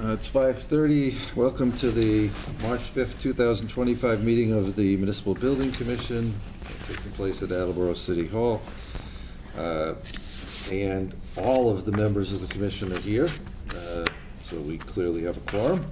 It's 5:30. Welcome to the March 5th, 2025 meeting of the Municipal Building Commission taking place at Attleboro City Hall. And all of the members of the commission are here, so we clearly have a quorum.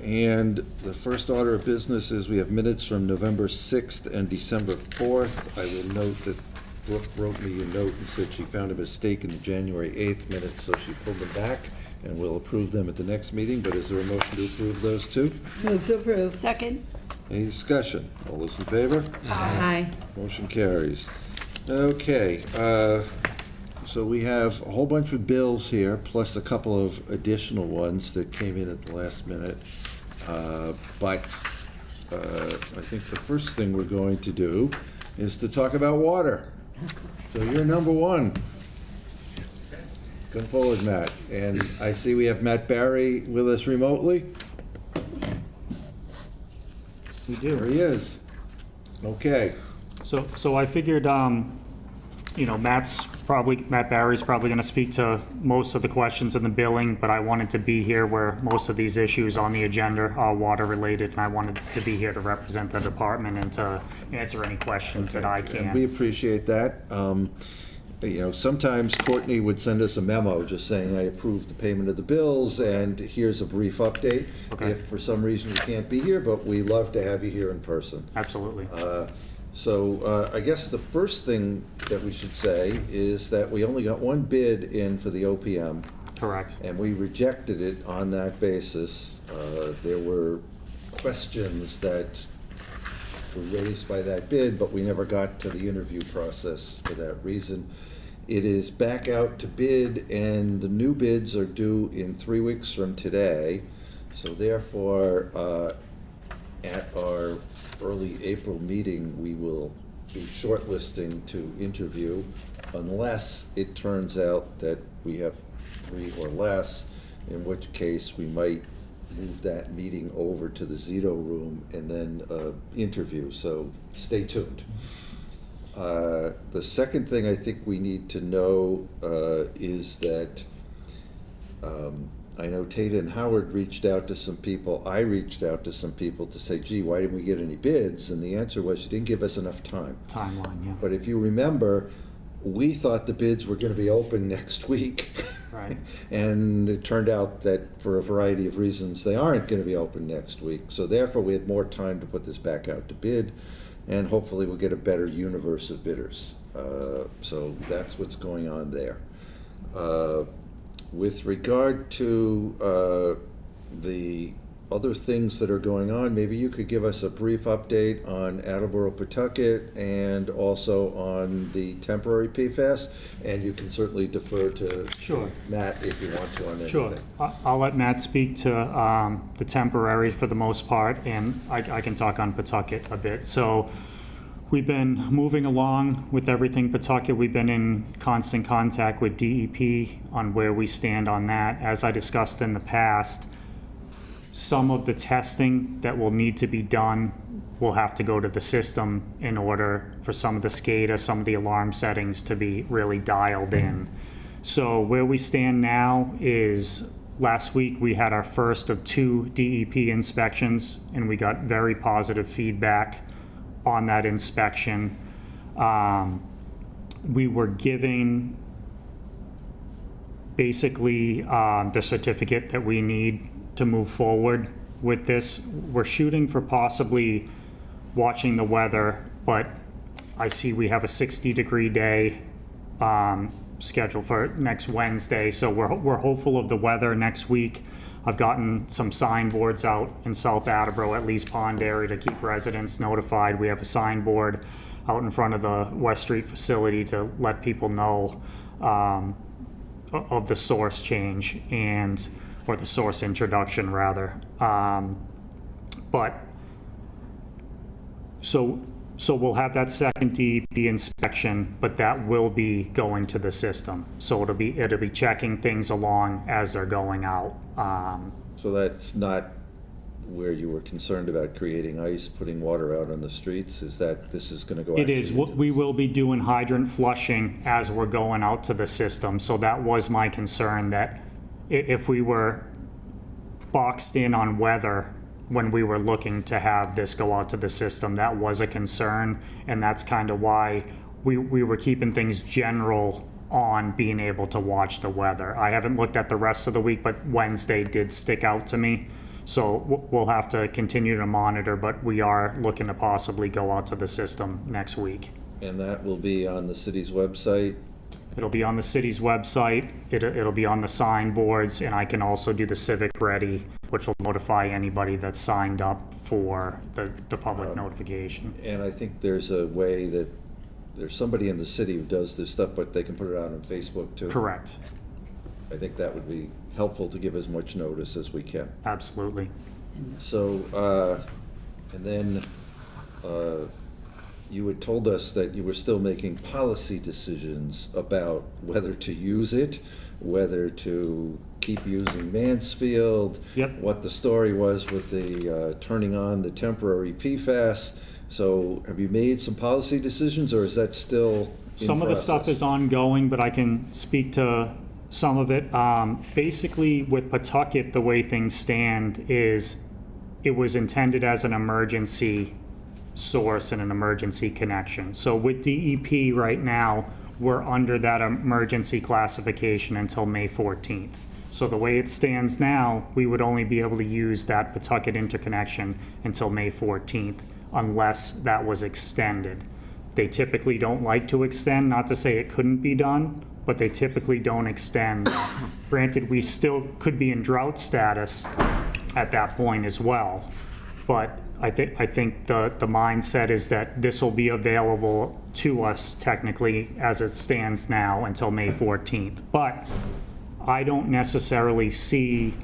And the first order of business is we have minutes from November 6th and December 4th. I will note that Brooke wrote me a note and said she found a mistake in the January 8th minutes, so she pulled them back, and we'll approve them at the next meeting. But is there a motion to approve those two? Move to approve. Second. Any discussion? All those in favor? Aye. Motion carries. Okay, so we have a whole bunch of bills here, plus a couple of additional ones that came in at the last minute. But I think the first thing we're going to do is to talk about water. So you're number one. Come forward, Matt. And I see we have Matt Barry with us remotely. We do. There he is. Okay. So I figured, you know, Matt Barry's probably going to speak to most of the questions in the billing, but I wanted to be here where most of these issues on the agenda are water related, and I wanted to be here to represent the department and to answer any questions that I can. And we appreciate that. You know, sometimes Courtney would send us a memo just saying, I approve the payment of the bills, and here's a brief update. Okay. If for some reason you can't be here, but we love to have you here in person. Absolutely. So I guess the first thing that we should say is that we only got one bid in for the OPM. Correct. And we rejected it on that basis. There were questions that were raised by that bid, but we never got to the interview process for that reason. It is back out to bid, and the new bids are due in 3 weeks from today. So therefore, at our early April meeting, we will be shortlisting to interview, unless it turns out that we have 3 or less, in which case we might move that meeting over to the Zito room and then interview. So stay tuned. The second thing I think we need to know is that I know Tata and Howard reached out to some people. I reached out to some people to say, gee, why didn't we get any bids? And the answer was, you didn't give us enough time. Timeline, yeah. But if you remember, we thought the bids were going to be open next week. Right. And it turned out that for a variety of reasons, they aren't going to be open next week. So therefore, we had more time to put this back out to bid, and hopefully we'll get a better universe of bidders. So that's what's going on there. With regard to the other things that are going on, maybe you could give us a brief update on Attleboro Pawtucket and also on the temporary PFAS, and you can certainly defer to Sure. Matt if you want to on anything. Sure. I'll let Matt speak to the temporary for the most part, and I can talk on Pawtucket a bit. So we've been moving along with everything Pawtucket. We've been in constant contact with DEP on where we stand on that. As I discussed in the past, some of the testing that will need to be done will have to go to the system in order for some of the SCADA, some of the alarm settings to be really dialed in. So where we stand now is last week we had our first of 2 DEP inspections, and we got very positive feedback on that inspection. We were giving basically the certificate that we need to move forward with this. We're shooting for possibly watching the weather, but I see we have a 60-degree day scheduled for next Wednesday, so we're hopeful of the weather next week. I've gotten some signboards out in South Attleboro, at least Pond area, to keep residents notified. We have a signboard out in front of the West Street facility to let people know of the source change or the source introduction rather. So we'll have that second DEP inspection, but that will be going to the system. So it'll be checking things along as they're going out. So that's not where you were concerned about creating ice, putting water out on the streets? Is that this is going to go? It is. We will be doing hydrant flushing as we're going out to the system. So that was my concern, that if we were boxed in on weather when we were looking to have this go out to the system. That was a concern, and that's kind of why we were keeping things general on being able to watch the weather. I haven't looked at the rest of the week, but Wednesday did stick out to me. So we'll have to continue to monitor, but we are looking to possibly go out to the system next week. And that will be on the city's website? It'll be on the city's website, it'll be on the signboards, and I can also do the Civic Ready, which will notify anybody that's signed up for the public notification. And I think there's a way that there's somebody in the city who does this stuff, but they can put it out on Facebook too. Correct. I think that would be helpful to give as much notice as we can. Absolutely. So, and then you had told us that you were still making policy decisions about whether to use it, whether to keep using Mansfield. Yep. What the story was with the turning on the temporary PFAS. So have you made some policy decisions, or is that still in Some of the stuff process? is ongoing, but I can speak to some of it. Basically, with Pawtucket, the way things stand is it was intended as an emergency source and an emergency connection. So with DEP right now, we're under that emergency classification until May 14th. So the way it stands now, we would only be able to use that Pawtucket interconnection until May 14th, unless that was extended. They typically don't like to extend, not to say it couldn't be done, but they typically don't extend. Granted, we still could be in drought status at that point as well, but I think the mindset is that this will be available to us technically as it stands now until May 14th. But I don't necessarily see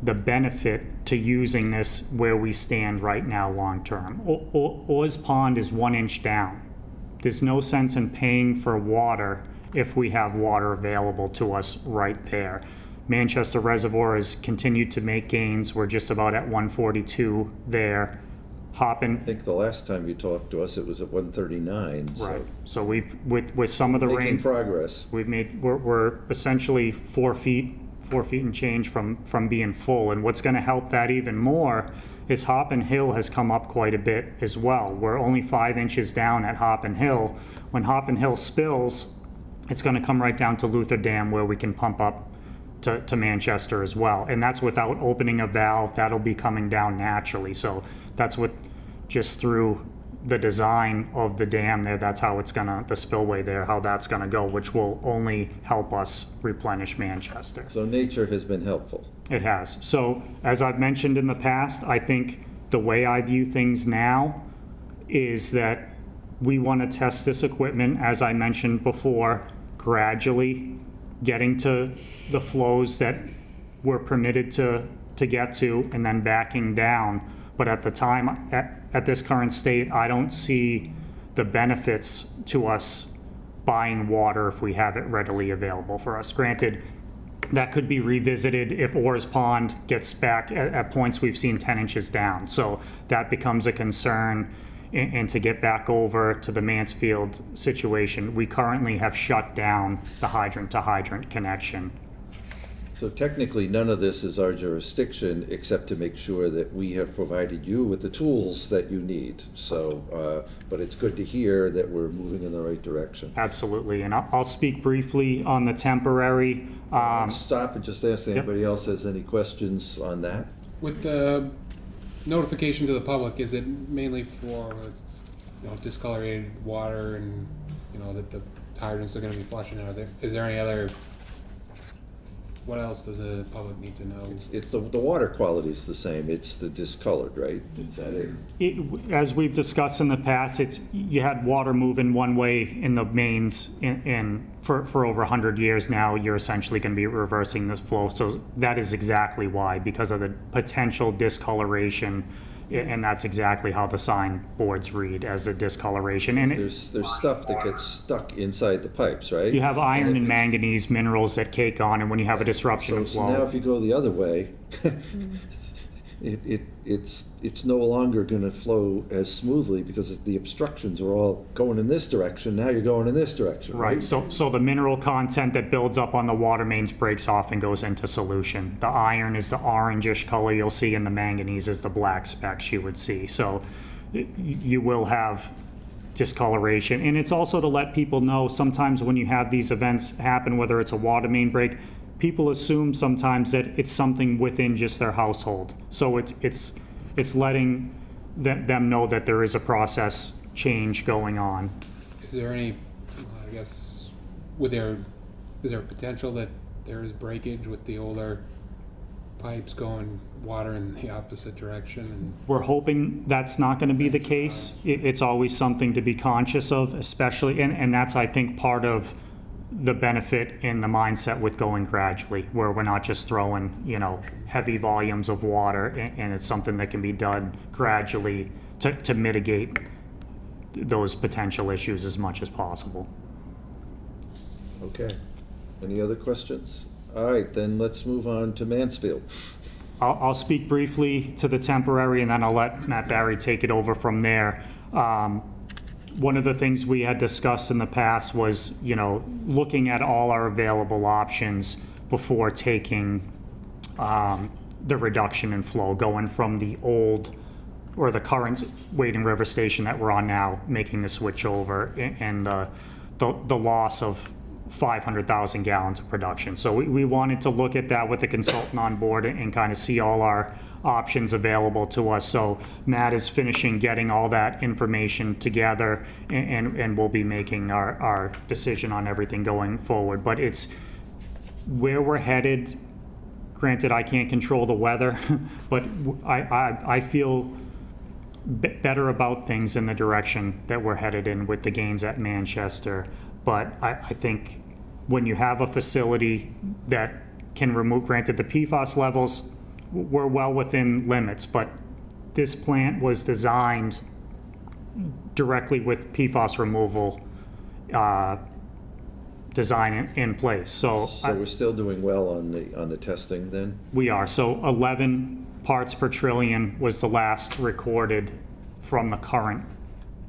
the benefit to using this where we stand right now long-term. Oars Pond is 1 inch down. There's no sense in paying for water if we have water available to us right there. Manchester Reservoir has continued to make gains. We're just about at 142 there. I think the last time you talked to us, it was at 139. So Right. So we've, with some of the making rain, progress. we're essentially 4 feet and change from being full. And what's going to help that even more is Hoppin Hill has come up quite a bit as well. We're only 5 inches down at Hoppin Hill. When Hoppin Hill spills, it's going to come right down to Luther Dam, where we can pump up to Manchester as well. And that's without opening a valve. That'll be coming down naturally. So that's what, just through the design of the dam there, that's how it's gonna, the spillway there, how that's gonna go, which will only help us replenish Manchester. So nature has been helpful. It has. So as I've mentioned in the past, I think the way I view things now is that we want to test this equipment, as I mentioned before, gradually getting to the flows that we're permitted to get to, and then backing down. But at the time, at this current state, I don't see the benefits to us buying water if we have it readily available for us. Granted, that could be revisited if Oars Pond gets back at points we've seen 10 inches down. So that becomes a concern. And to get back over to the Mansfield situation, we currently have shut down the hydrant-to-hydrant connection. So technically, none of this is our jurisdiction, except to make sure that we have provided you with the tools that you need. So, but it's good to hear that we're moving in the right direction. Absolutely, and I'll speak briefly on the temporary. Stop and just ask anybody else has any questions on that. With the notification to the public, is it mainly for, discolorated water and, that the hydrants are going to be flushing out of there? Is there any other, what else does the public need to know? The water quality is the same. It's the discolored, right? Is that it? As we've discussed in the past, you had water moving one way in the mains for over 100 years now. You're essentially going to be reversing this flow. So that is exactly why, because of the potential discoloration, and that's exactly how the sign boards read, as a discoloration. And There's stuff that gets stuck inside the pipes, right? you have iron if and it's- manganese minerals that cake on, and when you have a disruption of So now flow. if you go the other way, it's no longer going to flow as smoothly because the obstructions are all going in this direction. Now you're going in this direction, right? Right, so the mineral content that builds up on the water mains breaks off and goes into solution. The iron is the orangish color you'll see, and the manganese is the black specks you would see. So you will have discoloration. And it's also to let people know sometimes when you have these events happen, whether it's a water main break, people assume sometimes that it's something within just their household. So it's letting them know that there is a process change going on. Is there any, I guess, is there a potential that there is breakage with the older pipes going water in the opposite direction? And We're hoping that's not going to be the case. It's always something to be conscious of, especially, and that's, I think, part of the benefit in the mindset with going gradually, where we're not just throwing, heavy volumes of water, and it's something that can be done gradually to mitigate those potential issues as much as possible. Okay. Any other questions? All right, then let's move on to Mansfield. I'll speak briefly to the temporary, and then I'll let Matt Barry take it over from there. One of the things we had discussed in the past was, looking at all our available options before taking the reduction in flow, going from the old or the current Wading River station that we're on now, making the switch over, and the loss of 500,000 gallons of production. So we wanted to look at that with the consultant on board and kind of see all our options available to us. So Matt is finishing getting all that information together, and we'll be making our decision on everything going forward. But it's where we're headed. Granted, I can't control the weather, but I feel better about things in the direction that we're headed in with the gains at Manchester. But I think when you have a facility that can remove, granted the PFAS levels, we're well within limits, but this plant was designed directly with PFAS removal design in place. So we're still doing well on the testing then? We are. So 11 parts per trillion was the last recorded from the current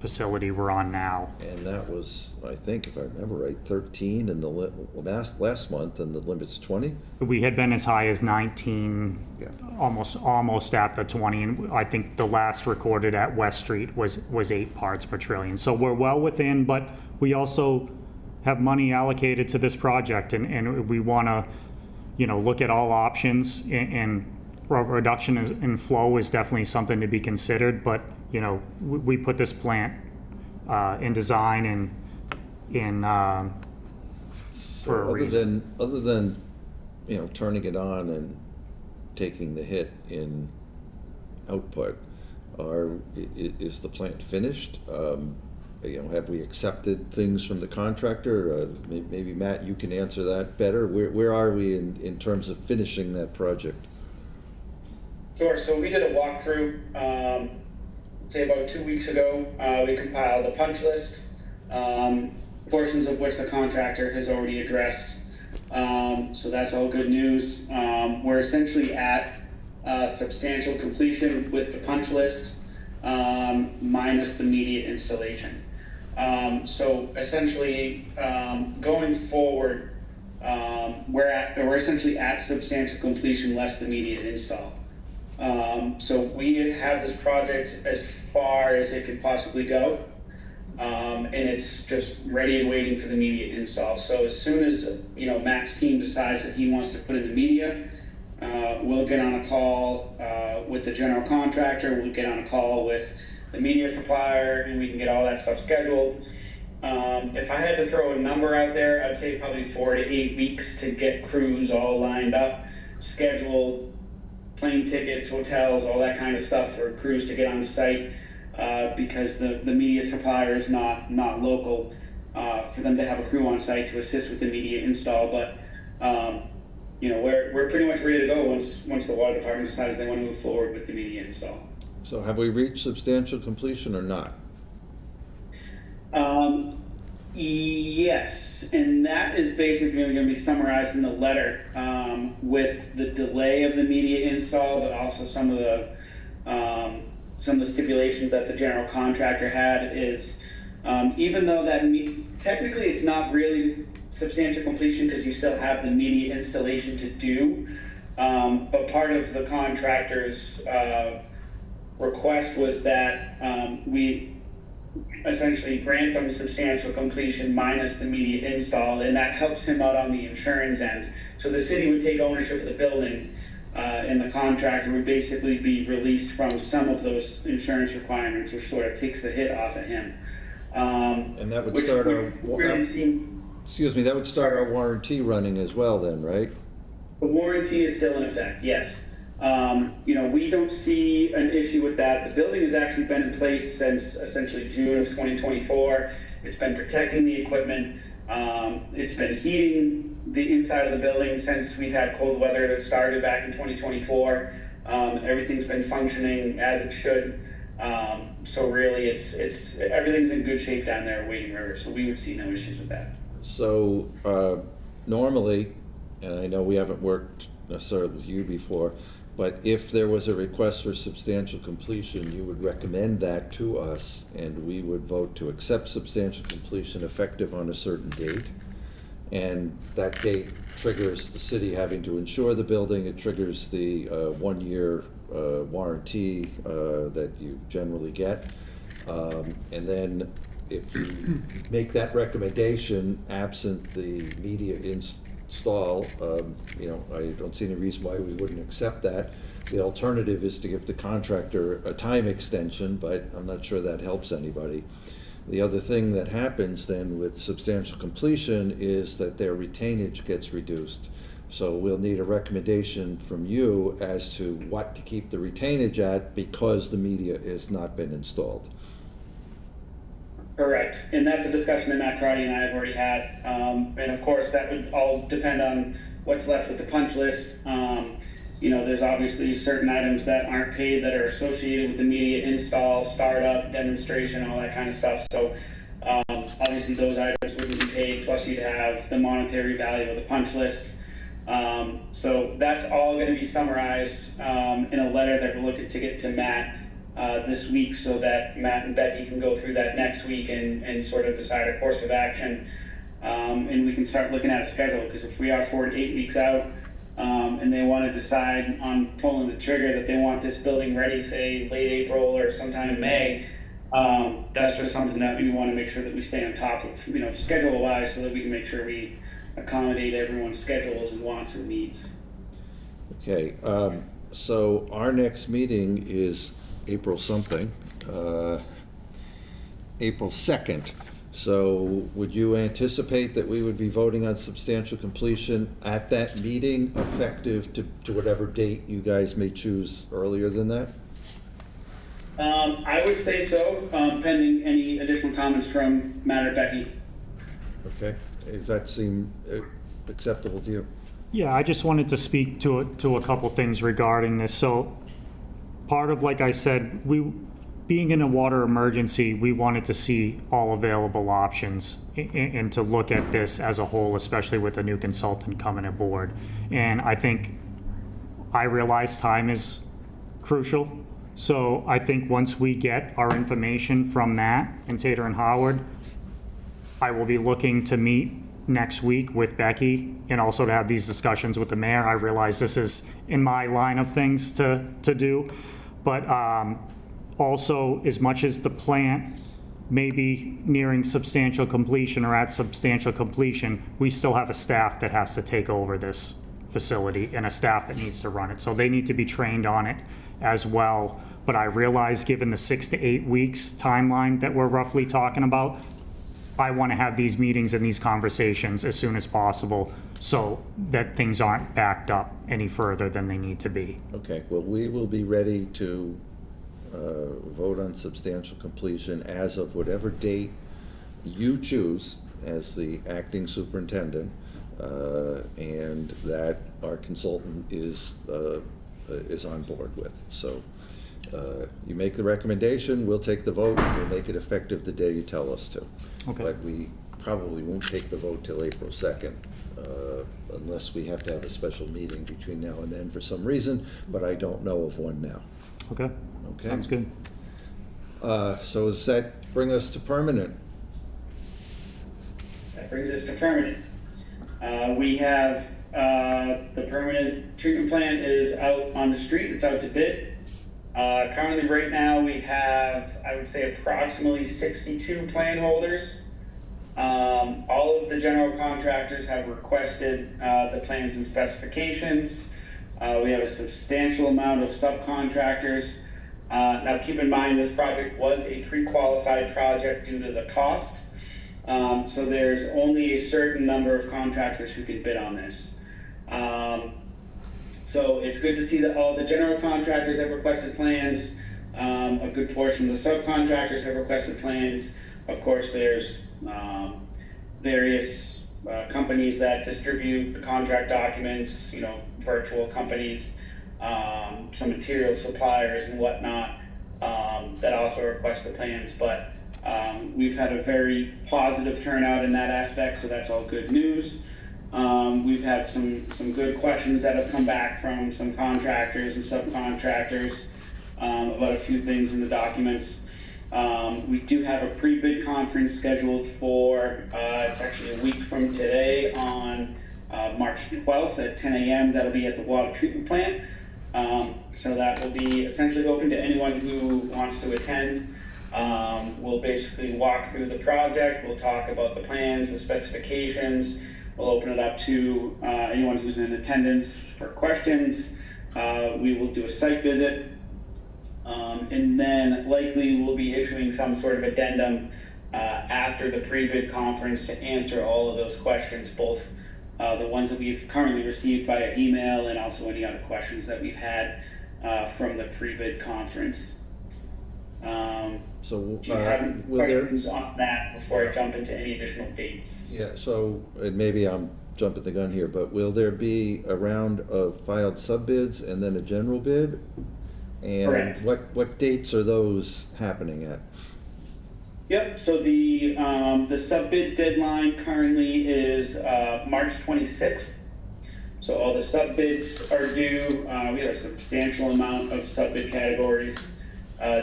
facility we're on now. And that was, I think, if I remember right, 13 in the last month, and the limit's 20? We had been as high as 19, Yeah. almost at the 20, and I think the last recorded at West Street was 8 parts per trillion. So we're well within, but we also have money allocated to this project, and we want to, look at all options, and reduction in flow is definitely something to be considered, but we put this plant in design and in for a reason. Other than turning it on and taking the hit in output, is the plant finished? Have we accepted things from the contractor? Maybe Matt, you can answer that better. Where are we in terms of finishing that project? Sure. So we did a walkthrough, say about 2 weeks ago. We compiled a punch list, portions of which the contractor has already addressed. So that's all good news. We're essentially at substantial completion with the punch list, minus the immediate installation. So essentially, going forward, we're essentially at substantial completion less the immediate install. So we have this project as far as it could possibly go, and it's just ready and waiting for the immediate install. So as soon as Matt's team decides that he wants to put in the media, we'll get on a call with the general contractor. We'll get on a call with the media supplier, and we can get all that stuff scheduled. If I had to throw a number out there, I'd say probably 4 to 8 weeks to get crews all lined up, scheduled, plane tickets, hotels, all that kind of stuff for crews to get on site, because the media supplier is not local, for them to have a crew on site to assist with the media install. But we're pretty much ready to go once the water department decides they want to move forward with the media install. So have we reached substantial completion or not? Yes, and that is basically going to be summarized in the letter, with the delay of the media install, but also some of the stipulations that the general contractor had is, even though that technically it's not really substantial completion because you still have the media installation to do, but part of the contractor's request was that we essentially grant them substantial completion minus the media install, and that helps him out on the insurance end. So the city would take ownership of the building, and the contractor would basically be released from some of those insurance requirements, which sort of takes the hit off of him. And that would Which start we our, really see. excuse me, that would start our warranty running as well then, right? The warranty is still in effect, yes. We don't see an issue with that. The building has actually been in place since essentially June of 2024. It's been protecting the equipment. It's been heating the inside of the building since we've had cold weather that started back in 2024. Everything's been functioning as it should. So really, it's everything's in good shape down there at Wading River. So we would see no issues with that. So normally, and I know we haven't worked necessarily with you before, but if there was a request for substantial completion, you would recommend that to us, and we would vote to accept substantial completion effective on a certain date. And that date triggers the city having to insure the building. It triggers the 1-year warranty that you generally get. And then if you make that recommendation absent the media install, I don't see any reason why we wouldn't accept that. The alternative is to give the contractor a time extension, but I'm not sure that helps anybody. The other thing that happens then with substantial completion is that their retainage gets reduced. So we'll need a recommendation from you as to what to keep the retainage at because the media has not been installed. Correct, and that's a discussion that Matt Crotty and I have already had. And of course, that would all depend on what's left with the punch list. There's obviously certain items that aren't paid that are associated with the media install, startup, demonstration, all that kind of stuff. So obviously those items wouldn't be paid, plus you'd have the monetary value of the punch list. So that's all going to be summarized in a letter that we're looking to get to Matt this week, so that Matt and Becky can go through that next week and sort of decide a course of action. And we can start looking at a schedule, because if we are 4 to 8 weeks out, and they want to decide on pulling the trigger that they want this building ready, say late April or sometime in May, that's just something that we want to make sure that we stay on top of, schedule-wise, so that we can make sure we accommodate everyone's schedules and wants and needs. Okay, so our next meeting is April something, April 2nd. So would you anticipate that we would be voting on substantial completion at that meeting, effective to whatever date you guys may choose earlier than that? I would say so, pending any additional comments from Matt or Becky. Okay, does that seem acceptable to you? Yeah, I just wanted to speak to a couple things regarding this. So part of, like I said, being in a water emergency, we wanted to see all available options and to look at this as a whole, especially with a new consultant coming aboard. And I realize time is crucial. So I think once we get our information from Matt and Tater and Howard, I will be looking to meet next week with Becky and also to have these discussions with the mayor. I realize this is in my line of things to do, but also, as much as the plant may be nearing substantial completion or at substantial completion, we still have a staff that has to take over this facility and a staff that needs to run it. So they need to be trained on it as well. But I realize, given the 6 to 8 weeks timeline that we're roughly talking about, I want to have these meetings and these conversations as soon as possible so that things aren't backed up any further than they need to be. Okay, well, we will be ready to vote on substantial completion as of whatever date you choose as the acting superintendent, and that our consultant is on board with. So you make the recommendation, we'll take the vote, we'll make it effective the day you tell us to. Okay. But we probably won't take the vote till April 2nd, unless we have to have a special meeting between now and then for some reason, but I don't know of one now. Okay, Okay. sounds good. So does that bring us to permanent? That brings us to permanent. We have, the permanent treatment plant is out on the street, it's out to bid. Currently, right now, we have, I would say, approximately 62 plan holders. All of the general contractors have requested the plans and specifications. We have a substantial amount of subcontractors. Now, keep in mind, this project was a pre-qualified project due to the cost. So there's only a certain number of contractors who can bid on this. So it's good to see that all the general contractors have requested plans. A good portion of the subcontractors have requested plans. Of course, there's various companies that distribute the contract documents, virtual companies, some material suppliers and whatnot, that also request the plans. But we've had a very positive turnout in that aspect, so that's all good news. We've had some good questions that have come back from some contractors and subcontractors about a few things in the documents. We do have a pre-bid conference scheduled for, it's actually a week from today on March 12th at 10 a.m. That'll be at the water treatment plant. So that will be essentially open to anyone who wants to attend. We'll basically walk through the project, we'll talk about the plans, the specifications, we'll open it up to anyone who's in attendance for questions. We will do a site visit, and then likely we'll be issuing some sort of addendum after the pre-bid conference to answer all of those questions, both the ones that we've currently received via email and also any other questions that we've had from the pre-bid conference. So, Do you have any will there? questions on that before I jump into any additional dates? Yeah, so, and maybe I'm jumping the gun here, but will there be a round of filed sub-bids and then a general bid? And Correct. what dates are those happening at? Yep, so the sub-bid deadline currently is March 26th. So all the sub-bids are due. We have a substantial amount of sub-bid categories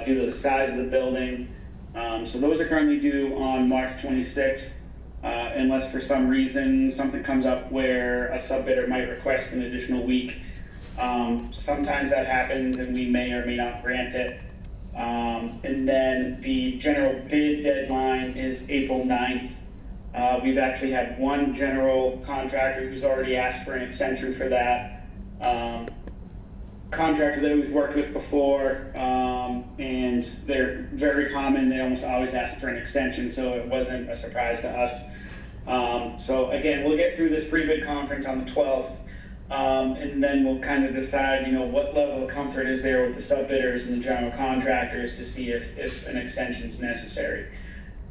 due to the size of the building. So those are currently due on March 26th, unless for some reason something comes up where a sub-bidder might request an additional week. Sometimes that happens and we may or may not grant it. And then the general bid deadline is April 9th. We've actually had one general contractor who's already asked for an extension for that. Contractor that we've worked with before, and they're very common. They almost always ask for an extension, so it wasn't a surprise to us. So again, we'll get through this pre-bid conference on the 12th, and then we'll kind of decide, what level of comfort is there with the sub-bidders and the general contractors to see if an extension is necessary.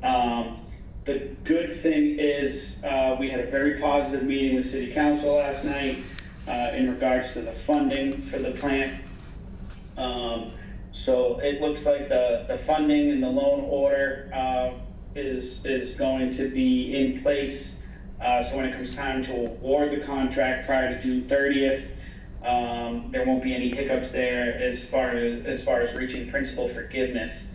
The good thing is we had a very positive meeting with City Council last night in regards to the funding for the plant. So it looks like the funding and the loan order is going to be in place. So when it comes time to award the contract prior to June 30th, there won't be any hiccups there as far as reaching principal forgiveness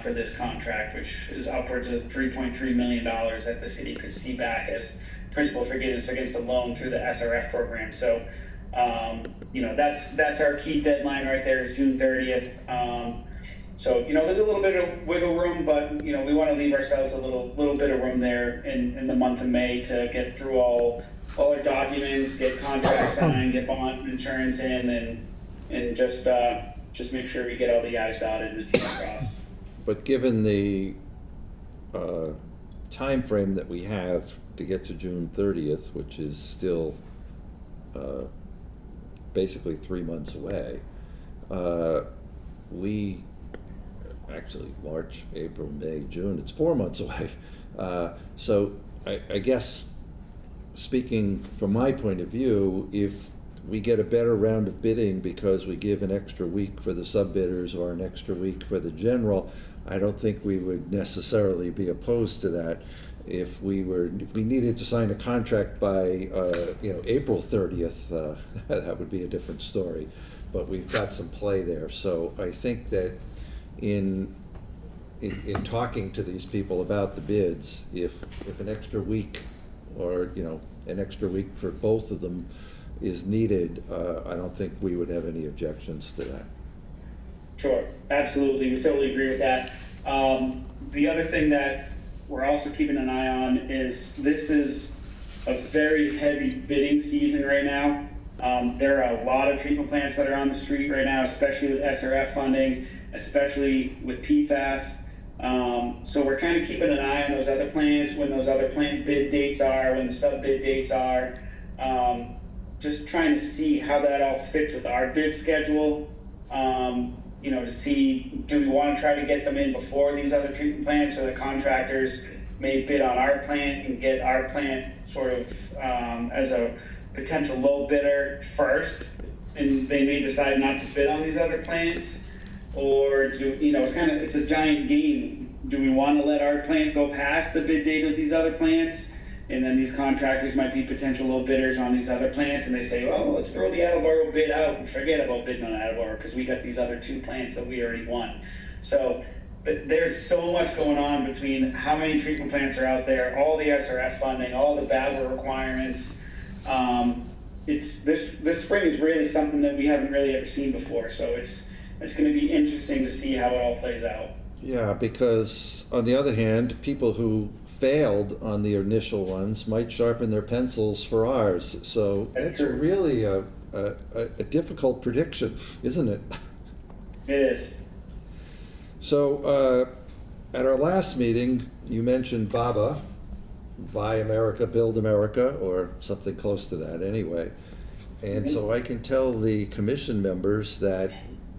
for this contract, which is upwards of $3.3 million that the city could see back as principal forgiveness against the loan through the SRF program. So, that's our key deadline right there is June 30th. So, there's a little bit of wiggle room, but, we want to leave ourselves a little bit of room there in the month of May to get through all our documents, get contracts signed, get bond insurance in, and just make sure we get all the I's dotted and the T's crossed. But given the time frame that we have to get to June 30th, which is still basically 3 months away, we actually March, April, May, June, it's 4 months away. So I guess, speaking from my point of view, if we get a better round of bidding because we give an extra week for the sub-bidders or an extra week for the general, I don't think we would necessarily be opposed to that. if we needed to sign a contract by, April 30th, that would be a different story. But we've got some play there. So I think that in talking to these people about the bids, if an extra week or, an extra week for both of them is needed, I don't think we would have any objections to that. Sure, absolutely, we totally agree with that. The other thing that we're also keeping an eye on is this is a very heavy bidding season right now. There are a lot of treatment plants that are on the street right now, especially with SRF funding, especially with PFAS. So we're kind of keeping an eye on those other plants, when those other plant bid dates are, when the sub-bid dates are. Just trying to see how that all fits with our bid schedule. To see, do we want to try to get them in before these other treatment plants, so the contractors may bid on our plant and get our plant sort of as a potential low bidder first, and they may decide not to bid on these other plants, or it's a giant game. Do we want to let our plant go past the bid date of these other plants, and then these contractors might be potential low bidders on these other plants, and they say, oh, let's throw the Attleboro bid out and forget about bidding on Attleboro because we got these other 2 plants that we already won. So there's so much going on between how many treatment plants are out there, all the SRF funding, all the BABA requirements. This spring is really something that we haven't really ever seen before. So it's going to be interesting to see how it all plays out. Yeah, because on the other hand, people who failed on the initial ones might sharpen their pencils for ours. So it's really a difficult prediction, isn't it? It is. So at our last meeting, you mentioned BABA, Buy America, Build America, or something close to that anyway. And so I can tell the commission members that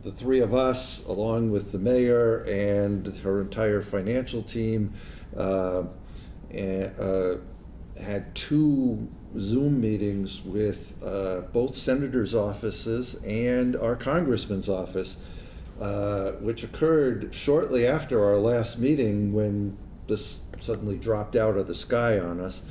the 3 of us, along with the mayor and her entire financial team, had 2 Zoom meetings with both senators' offices and our congressman's office, which occurred shortly after our last meeting when this suddenly dropped out of the sky on us.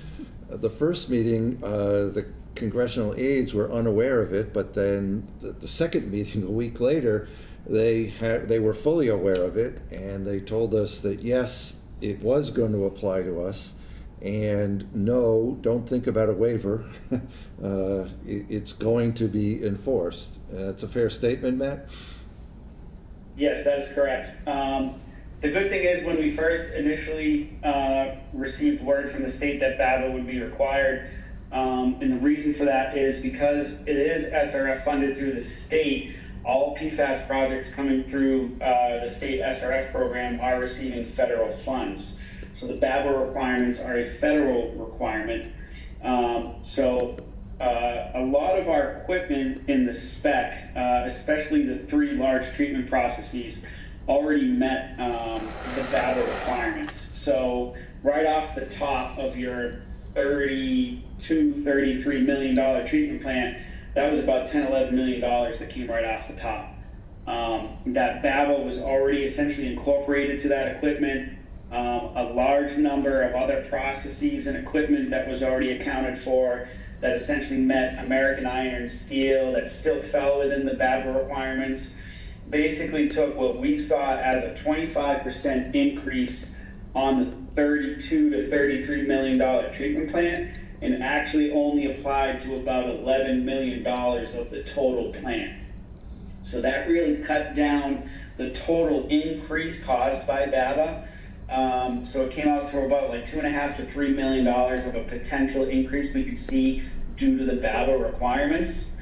The first meeting, the congressional aides were unaware of it, but then the second meeting a week later, they were fully aware of it, and they told us that yes, it was going to apply to us, and no, don't think about a waiver. It's going to be enforced. It's a fair statement, Matt? Yes, that is correct. The good thing is when we first initially received word from the state that BABA would be required, and the reason for that is because it is SRF funded through the state, all PFAS projects coming through the state SRF program are receiving federal funds. So the BABA requirements are a federal requirement. So a lot of our equipment in the spec, especially the 3 large treatment processes, already met the BABA requirements. So right off the top of your $33 million treatment plant, that was about $10-11 million that came right off the top. That BABA was already essentially incorporated to that equipment. A large number of other processes and equipment that was already accounted for that essentially met American iron and steel that still fell within the BABA requirements. Basically took what we saw as a 25% increase on the $32 to $33 million treatment plant and actually only applied to about $11 million of the total plant. So that really cut down the total increase caused by BABA. So it came out to about like $2.5 to $3 million of a potential increase we could see due to the BABA requirements.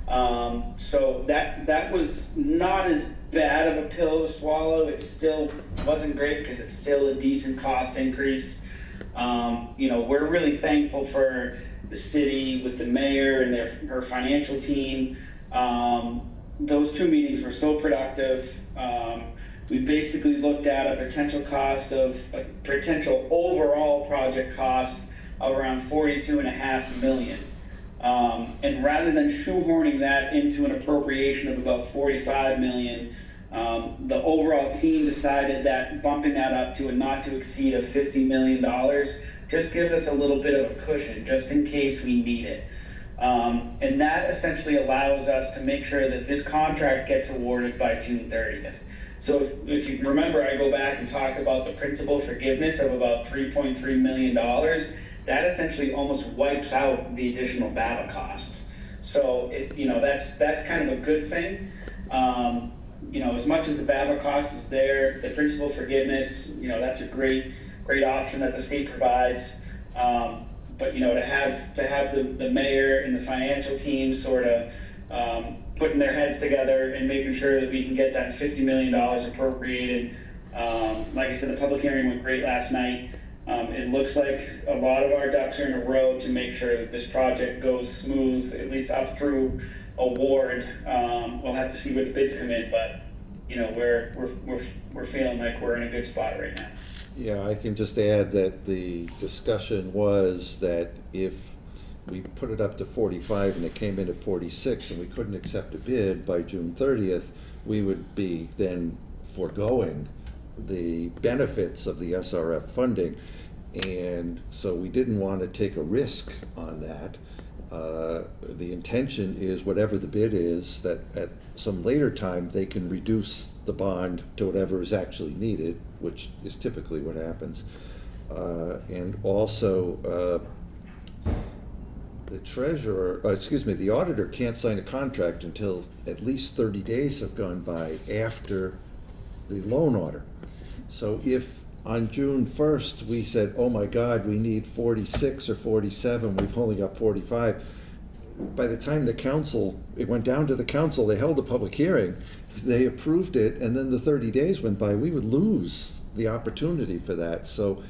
So that was not as bad of a pill to swallow. It still wasn't great because it's still a decent cost increase. We're really thankful for the city with the mayor and her financial team. Those 2 meetings were so productive. We basically looked at a potential overall project cost of around $42.5 million. And rather than shoehorning that into an appropriation of about $45 million, The overall team decided that bumping that up to a not to exceed of $50 million just gives us a little bit of a cushion, just in case we need it. And that essentially allows us to make sure that this contract gets awarded by June 30th. So if you remember, I go back and talk about the principal forgiveness of about $3.3 million. That essentially almost wipes out the additional BABA cost. So that's kind of a good thing. As much as the BABA cost is there, the principal forgiveness, that's a great option that the state provides. But to have the mayor and the financial team sort of putting their heads together and making sure that we can get that $50 million appropriated. Like I said, the public hearing went great last night. It looks like a lot of our ducks are in a row to make sure that this project goes smooth, at least up through award. We'll have to see where the bids come in, but we're feeling like we're in a good spot right now. Yeah, I can just add that the discussion was that if we put it up to 45 and it came in at 46 and we couldn't accept a bid by June 30th, we would be then foregoing the benefits of the SRF funding. And so we didn't want to take a risk on that. The intention is whatever the bid is, that at some later time they can reduce the bond to whatever is actually needed, which is typically what happens. And also, the auditor can't sign a contract until at least 30 days have gone by after the loan order. So if on June 1st we said, oh my God, we need 46 or 47, we've only got 45, by the time it went down to the council, they held a public hearing, they approved it, and then the 30 days went by, we would lose the opportunity for that. So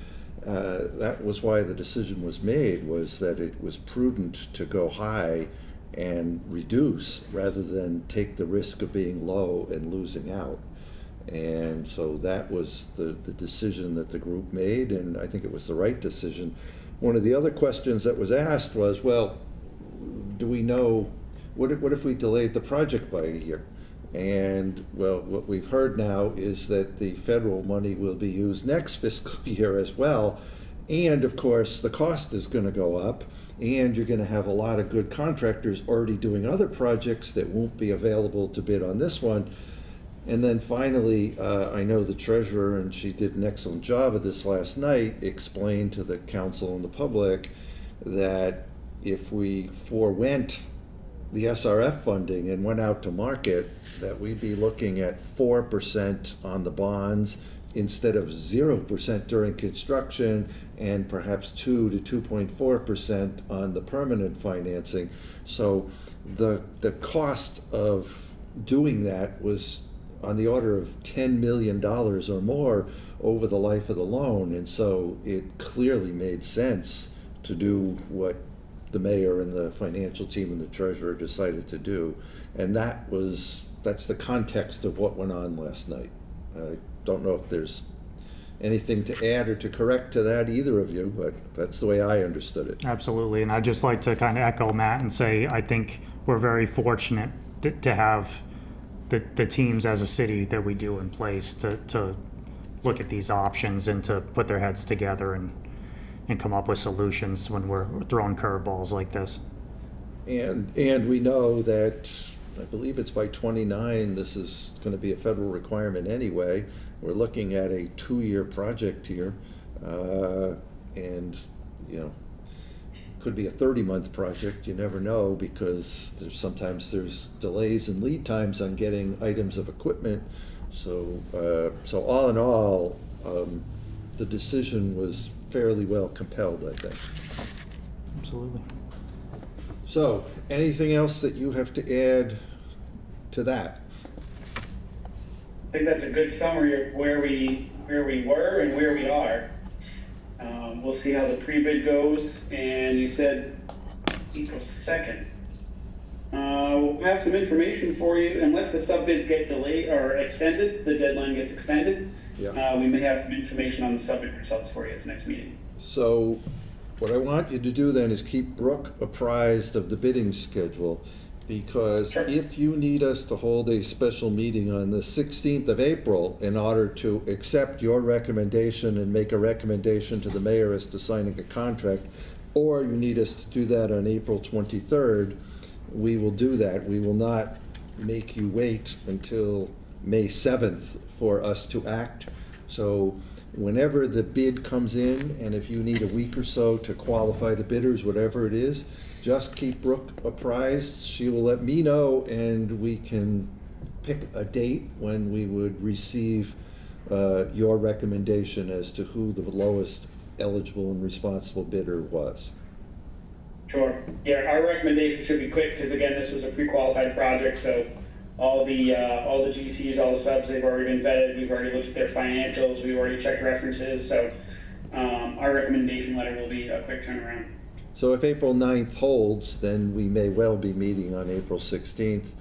that was why the decision was made, was that it was prudent to go high and reduce rather than take the risk of being low and losing out. And so that was the decision that the group made, and I think it was the right decision. One of the other questions that was asked was, well, do we know, what if we delayed the project by a year? And, well, what we've heard now is that the federal money will be used next fiscal year as well. And, of course, the cost is going to go up, and you're going to have a lot of good contractors already doing other projects that won't be available to bid on this one. And then finally, I know the treasurer, and she did an excellent job of this last night, explained to the council and the public that if we forewent the SRF funding and went out to market, that we'd be looking at 4% on the bonds instead of 0% during construction, and perhaps 2 to 2.4% on the permanent financing. So the cost of doing that was on the order of $10 million or more over the life of the loan, and so it clearly made sense to do what the mayor and the financial team and the treasurer decided to do. And that's the context of what went on last night. I don't know if there's anything to add or to correct to that, either of you, but that's the way I understood it. Absolutely, and I'd just like to kind of echo Matt and say I think we're very fortunate to have the teams as a city that we do in place to look at these options and to put their heads together and come up with solutions when we're throwing curveballs like this. And we know that, I believe it's by 29, this is going to be a federal requirement anyway. We're looking at a 2-year project here, and could be a 30-month project. You never know, because sometimes there's delays and lead times on getting items of equipment. So all in all, the decision was fairly well compelled, I think. Absolutely. So, anything else that you have to add to that? I think that's a good summary of where we were and where we are. We'll see how the pre-bid goes, and you said April 2nd. We'll have some information for you, unless the sub-bids get delayed or extended, the deadline gets extended. Yeah. We may have some information on the sub-bid results for you at the next meeting. So what I want you to do then is keep Brooke apprised of the bidding schedule. because Sure. if you need us to hold a special meeting on the 16th of April in order to accept your recommendation and make a recommendation to the mayor as to signing a contract, or you need us to do that on April 23rd, we will do that. We will not make you wait until May 7th for us to act. So whenever the bid comes in, and if you need a week or so to qualify the bidders, whatever it is, just keep Brooke apprised. She will let me know, and we can pick a date when we would receive your recommendation as to who the lowest eligible and responsible bidder was. Sure. Yeah, our recommendation should be quick, because again, this was a pre-qualified project, so all the GCs, all the subs, they've already been vetted, we've already looked at their financials, we've already checked references, so our recommendation letter will be a quick turnaround. So if April 9th holds, then we may well be meeting on April 16th.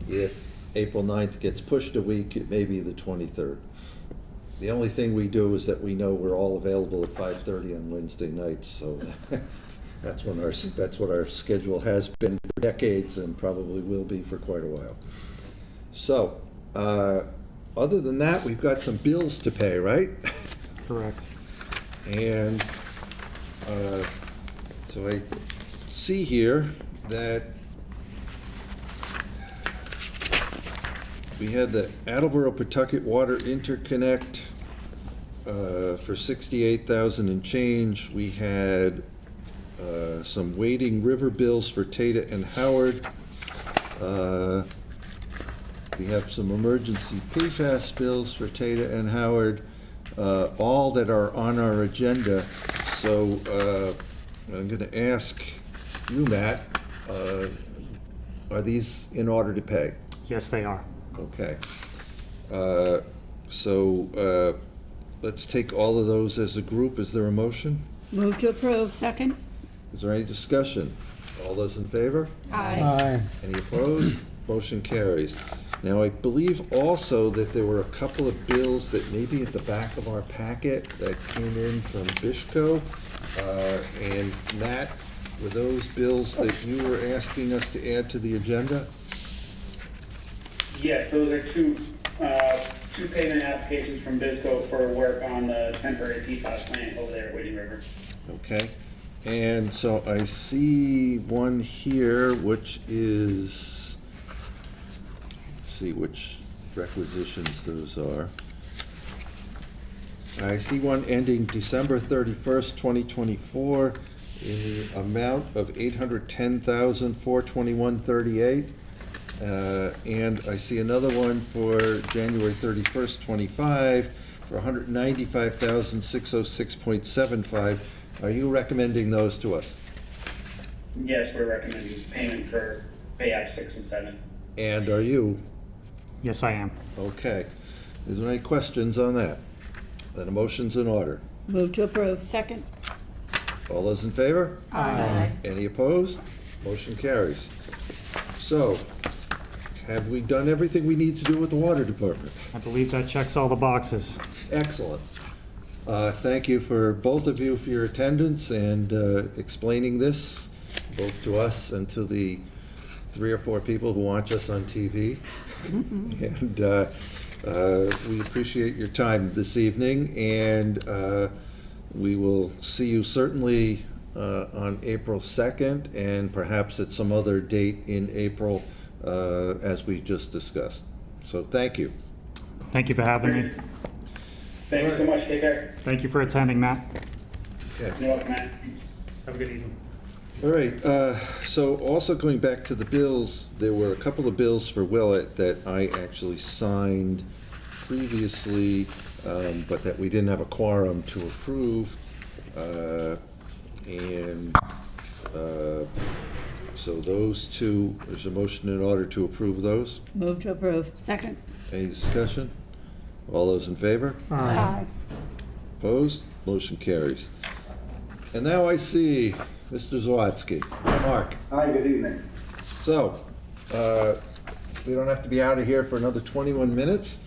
If April 9th gets pushed a week, it may be the 23rd. The only thing we do is that we know we're all available at 5:30 on Wednesday nights, so that's what our schedule has been for decades and probably will be for quite a while. So, other than that, we've got some bills to pay, right? Correct. And so I see here that we had the Attleboro Pawtucket Water Interconnect for $68,000 and change. We had some waiting river bills for Tata and Howard. We have some emergency PFAS bills for Tata and Howard, all that are on our agenda. So I'm going to ask you, Matt, are these in order to pay? Yes, they are. Okay. So let's take all of those as a group. Is there a motion? Move to approve. Second. Is there any discussion? All those in favor? Aye. Any opposed? Motion carries. Now, I believe also that there were a couple of bills that may be at the back of our packet that came in from Bishko. And Matt, were those bills that you were asking us to add to the agenda? Yes, those are two payment applications from BISCO for work on the temporary PFAS plant over there at Wading River. Okay. And so I see one here, which is, let's see which requisitions those are. I see one ending December 31st, 2024, in the amount of $810,421.38. And I see another one for January 31st, 25, for $195,606.75. Are you recommending those to us? Yes, we're recommending payment for pay apps 6 and 7. And are you? Yes, I am. Okay. Is there any questions on that? Then a motion's in order. Move to approve. Second. All those in favor? Aye. Any opposed? Motion carries. So, have we done everything we need to do with the water department? I believe that checks all the boxes. Excellent. Thank you for both of you for your attendance and explaining this, both to us and to the 3 or 4 people who watch us on TV. And we appreciate your time this evening, and we will see you certainly on April 2nd and perhaps at some other date in April as we just discussed. So thank you. Thank you for having me. Thank you so much. Take care. Thank you for attending, Matt. Okay. You're welcome, Matt. Thanks. Have a good evening. All right, so also going back to the bills, there were a couple of bills for Willett that I actually signed previously, but that we didn't have a quorum to approve. So those two, there's a motion in order to approve those. Move to approve. Second. Any discussion? All those in favor? Aye. Opposed? Motion carries. And now I see Mr. Zawadzki. Mark. Hi, good evening. So, we don't have to be out of here for another 21 minutes?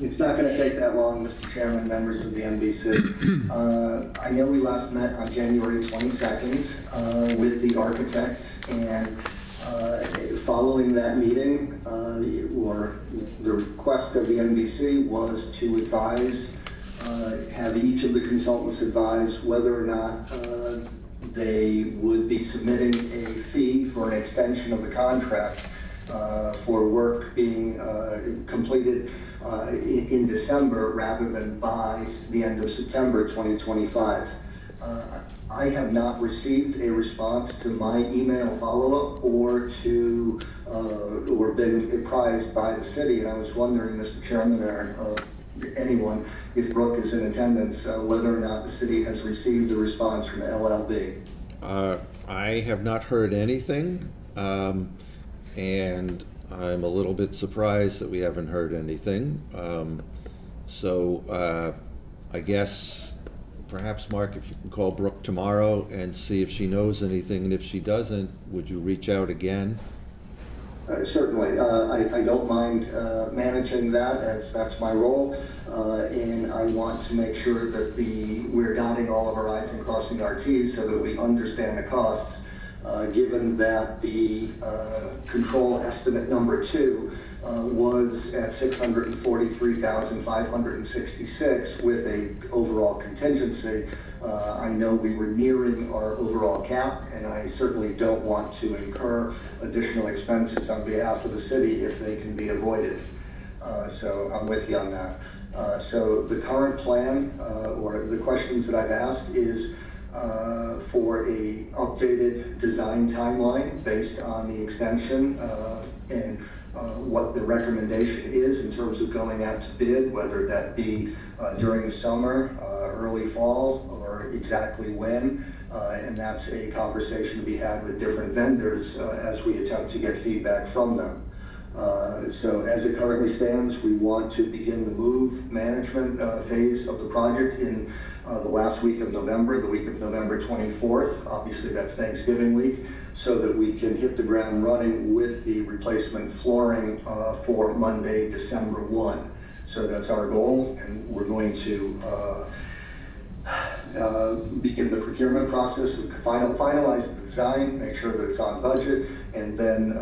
It's not going to take that long, Mr. Chairman, members of the NBC. I know we last met on January 22nd with the architect, and Following that meeting, or the request of the NBC was to advise, have each of the consultants advise whether or not they would be submitting a fee for an extension of the contract for work being completed in December rather than by the end of September 2025. I have not received a response to my email follow-up or been apprised by the city, and I was wondering, Mr. Chairman, or anyone, if Brooke is in attendance, whether or not the city has received a response from LLB. I have not heard anything, and I'm a little bit surprised that we haven't heard anything. So I guess perhaps, Mark, if you can call Brooke tomorrow and see if she knows anything, and if she doesn't, would you reach out again? Certainly. I don't mind managing that, as that's my role, and I want to make sure that we're dotting all of our i's and crossing our t's so that we understand the costs, given that the control estimate number 2 was at $643,566 with a overall contingency. I know we were nearing our overall cap, and I certainly don't want to incur additional expenses on behalf of the city if they can be avoided. So I'm with you on that. So the current plan, or the questions that I've asked, is for a updated design timeline based on the extension and what the recommendation is in terms of going out to bid, whether that be during the summer, early fall, or exactly when. And that's a conversation to be had with different vendors as we attempt to get feedback from them. So as it currently stands, we want to begin the move management phase of the project in the last week of November, the week of November 24th. Obviously, that's Thanksgiving week, so that we can hit the ground running with the replacement flooring for Monday, December 1. So that's our goal, and we're going to begin the procurement process. We can finalize the design, make sure that it's on budget, and then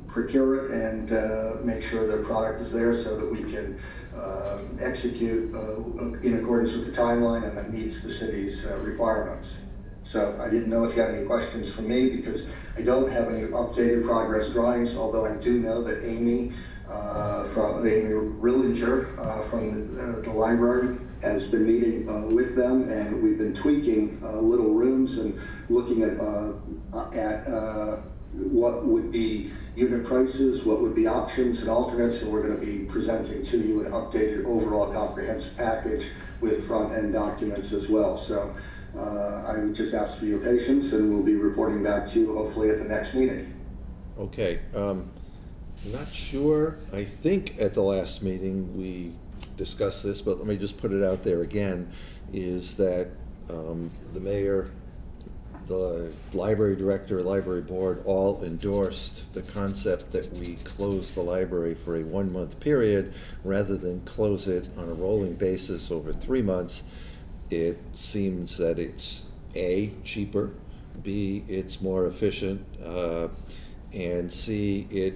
procure it and make sure the product is there so that we can execute in accordance with the timeline and that meets the city's requirements. So I didn't know if you had any questions for me, because I don't have any updated progress drawings, although I do know that Amy Rillinger from the library has been meeting with them, and we've been tweaking little rooms and looking at what would be unit prices, what would be options and alternates, and we're going to be presenting to you an updated overall comprehensive package with front-end documents as well. So I would just ask for your patience, and we'll be reporting back to you hopefully at the next meeting. Okay. I'm not sure. I think at the last meeting we discussed this, but let me just put it out there again, is that the mayor, the library director, library board all endorsed the concept that we close the library for a 1-month period rather than close it on a rolling basis over 3 months. It seems that it's A, cheaper, B, it's more efficient, and C, it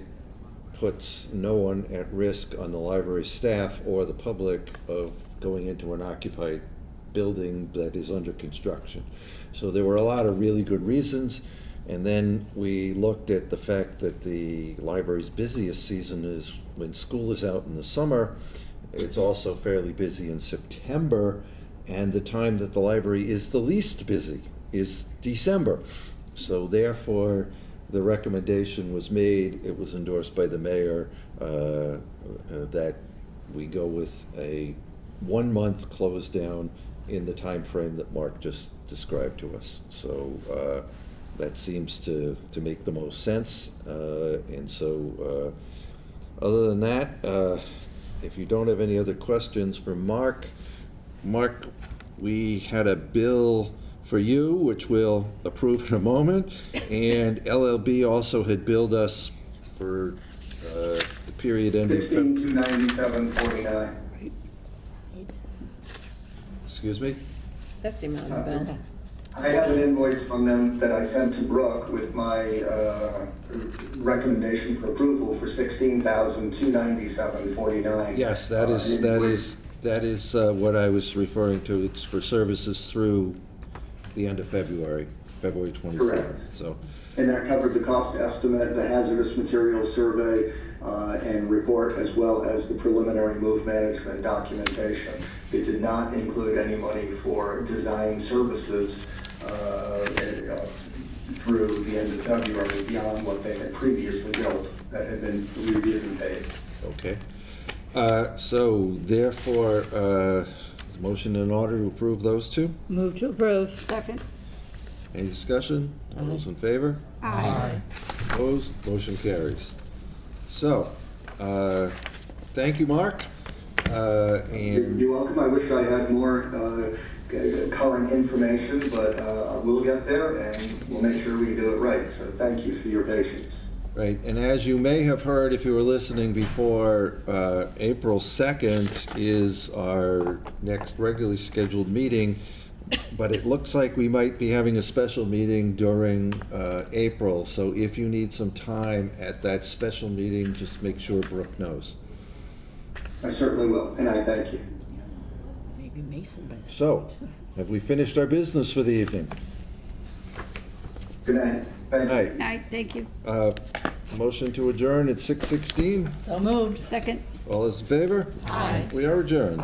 puts no one at risk on the library staff or the public of going into an occupied building that is under construction. So there were a lot of really good reasons, and then we looked at the fact that the library's busiest season is when school is out in the summer. It's also fairly busy in September, and the time that the library is the least busy is December. So therefore, the recommendation was made, it was endorsed by the mayor, that we go with a 1-month close down in the time frame that Mark just described to us. So that seems to make the most sense. And so other than that, if you don't have any other questions for Mark, we had a bill for you, which we'll approve in a moment, and LLB also had billed us for the period ending. 16,297.49. Excuse me? That's the amount of the bill. I have an invoice from them that I sent to Brooke with my recommendation for approval for $16,297.49. Yes, that is what I was referring to. It's for services through the end of February 27th, Correct. so. And that covered the cost estimate, the hazardous materials survey, and report, as well as the preliminary move management documentation. It did not include any money for design services through the end of February beyond what they had previously billed that had been reviewed and paid. Okay. So therefore, motion in order to approve those two? Move to approve. Second. Any discussion? All those in favor? Aye. Opposed? Motion carries. So, thank you, Mark. And You're welcome. I wish I had more current information, but we'll get there and we'll make sure we do it right. So thank you for your patience. right, and as you may have heard if you were listening before, April 2nd is our next regularly scheduled meeting, but it looks like we might be having a special meeting during April. So if you need some time at that special meeting, just make sure Brooke knows. I certainly will, and I thank you. Maybe Mason, but. So, have we finished our business for the evening? Good night. Thank you. Night. Night, thank you. Motion to adjourn at 6:16. So moved. Second. All those in favor? Aye. We are adjourned.